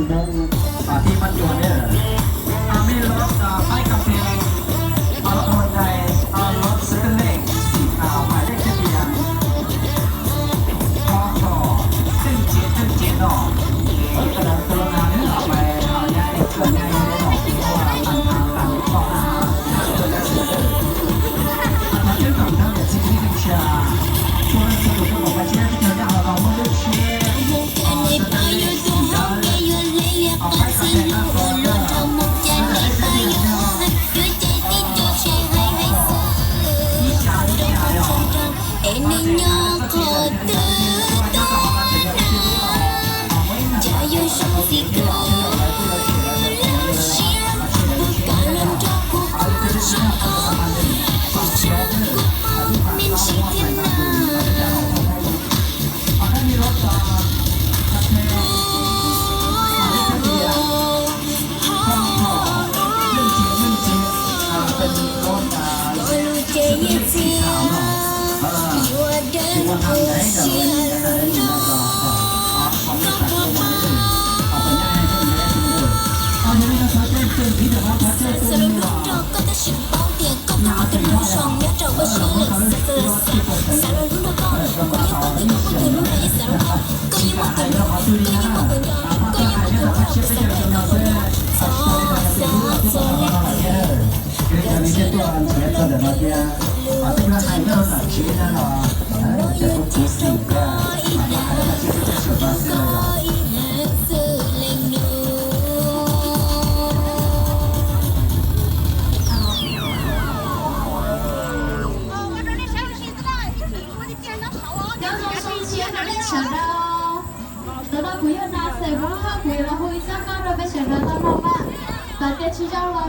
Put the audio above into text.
มุ้งที่มันอยู่เนี่ยมีรถป้ายกาแฟเอารถคนไทยเอารถสเตนเลสสีขาวหมายเลขทะเบียนพอต่อซึ่งเจ็ดดอกกระดาษกระดาษเนี่ยเอาไปเอาย้ายเกิดย้ายได้ดอกเพราะว่ามันทางต่างต่ออาหารเกิดและเสือ它这个它的经济力是啊，说了这个我们今天就聊到我们的吃，这个历史的，拍卡片那个的，你想一下哟，家有兄弟哥，不敢乱照顾上岸，不照顾面是天呐。得到不用拿水不怕苦了，回家刚准备选择到老板，大家吃药了。